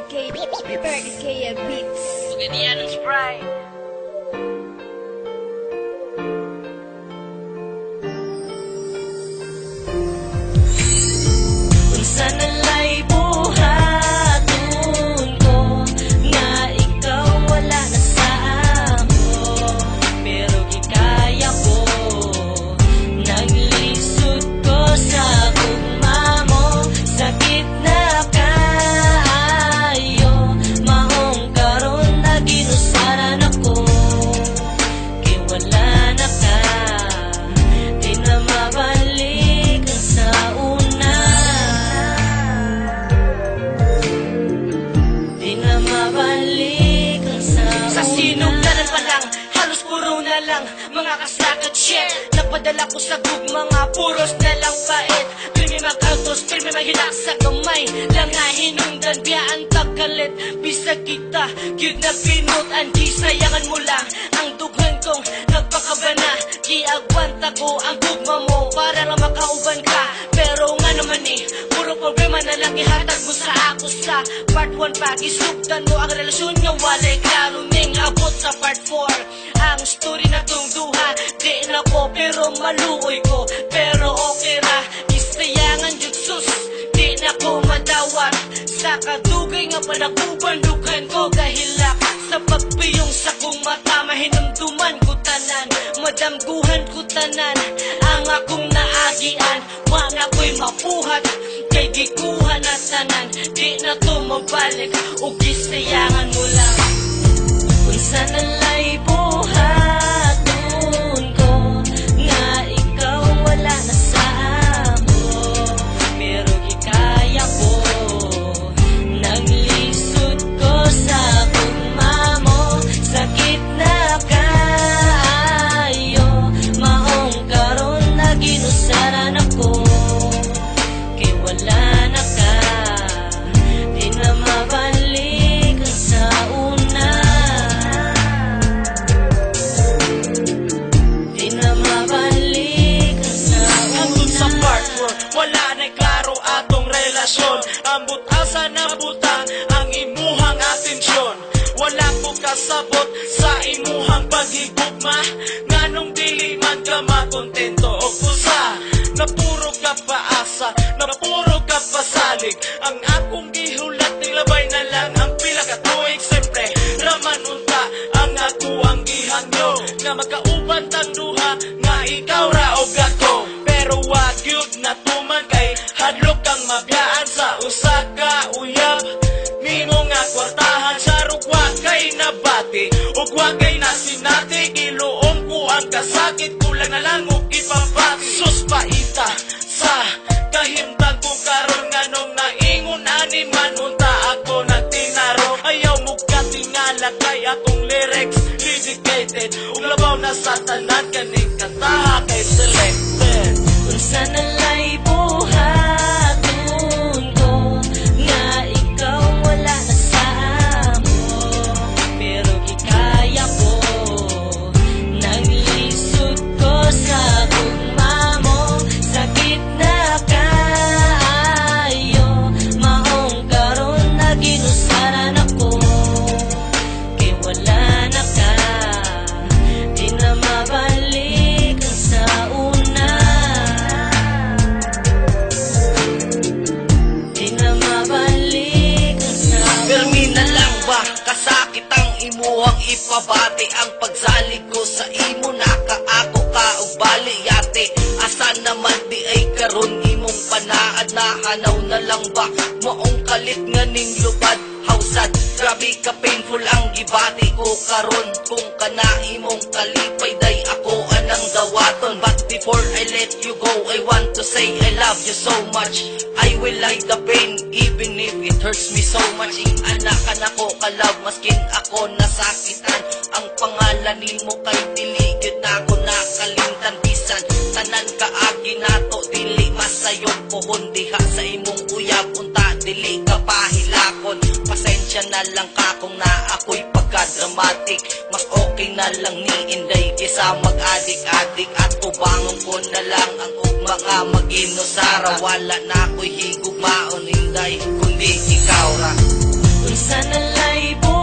Kaya Beats. Ganyan ang Sprite. Kung sana'y buhaton ko nga ikaw wala na sa amo, pero gikaya ko naglisod ko sa gugma mo. Sakit na kayo mahong karon na ginusaran ako, kay wala na ka, di na mabalik ang sa una, di na mabalik ang sa una. Sa sinugdanan pa lang, halos puro na lang mga kasakat shit. Napadala ko sa mga puros na lang pait. Pirmi mag-autos, pirmi maghilak sa gamay. Langay hinungdan, biyaan tagkalit. Bisag kita, gyud na pinut. Andi sayangan mo lang ang dughan kong nagpakabana. Giagwanta ko ang gugma mo para lang makauban ka. Pero nga naman puro problema na lang ihatag mo sa ako sa part 1 pa. Gisugdan mo ang relasyon nga walay klaro ning abot sa part 4. Ang story na tong duha, di na ko pero maluoy ko. Pero okay ra, gisayangan jutsus, di na ko madawat. Sa kadugay nga panakuban, dughan ko kahilak. Sa pagpiyong sa kong mata, mahinumduman ko tanan, madamguhan ko tanan. Ang akong naagian, wala ko'y mapuhat, kay gikuha na tanan, di na to mabalik. O gisayangan mo lang kung sana'y buhaton ko nga ikaw wala na sa amo, pero gikaya ko naglisod ko sa gugma mo. Sakit na kayo maong karon na ginusaran ako, kay wala na ka, di na mabalik ang sa una, di na mabalik ang sa una. Andun sa part 4, wala na'y klaro atong relasyon. Ambot asa na butang ang imuhang atensyon. Wala ko kasabot sa imuhang paghigugma, nganong dili man ka makontento o pusa. Napuro ka paasa, napuro ka pasalig. Ang akong gihulat ning labay na lang ang pila ka tuig. Siyempre, raman unta ang ako ang gihangyo, nga magkauban tang duha, nga ikaw ra og ako. Pero wag yun na tuman kay hadlok kang mabiyaan sa usa ka uyab. Nimo nga kwartahan sa rugwa kay nabati, ug wag kay nasinati. Giluom ko ang kasakit, kulang na lang og ipabati. Sus paita sa kahimtang ko karon nganong naingon ani man unta ako nagtinaro. Ayaw mo katingala kay akong lyrics dedicated, ug labaw na sa tanan kaning kantaha kay selected. Kung sana'y buhaton ko nga ikaw wala na sa amo, pero gikaya ko naglisod ko sa gugma mo. Sakit na kayo maong karon na ginusaran ako, kay wala na ka, di na mabalik ang sa una, di na mabalik ang sa Pirmi na lang ba kasakit ang imuhang ipabati? Ang pagsalig ko sa imo nakaako ka og bali yate. Asa naman di ay karon imong panaad, nahanaw na lang ba maong kalit nga ning lubad hausad? Grabe ka painful ang gibati ko karon, kung kana imong kalipay day ako anang dawaton. But before I let you go, I want to say I love you so much. I will hide the pain even if it hurts me so much. Ing anak ka na ko kalab, maskin ako nasakitan. Ang pangalan nimo kay dili gyud na ako nakalimtan. Bisan tanan kaagi nato dili masayon pohon diha sa imong uyab unta dili ka pahilakon. Pasensya na lang ka kung na ako'y pagka-dramatic. Mas okay na lang ni Inday kaysa mag-adik-adik. At tubangon ko na lang ang mga mag-inusara. Wala na ako'y higugmaon Inday kundi ikaw ra. Kung Sa nalay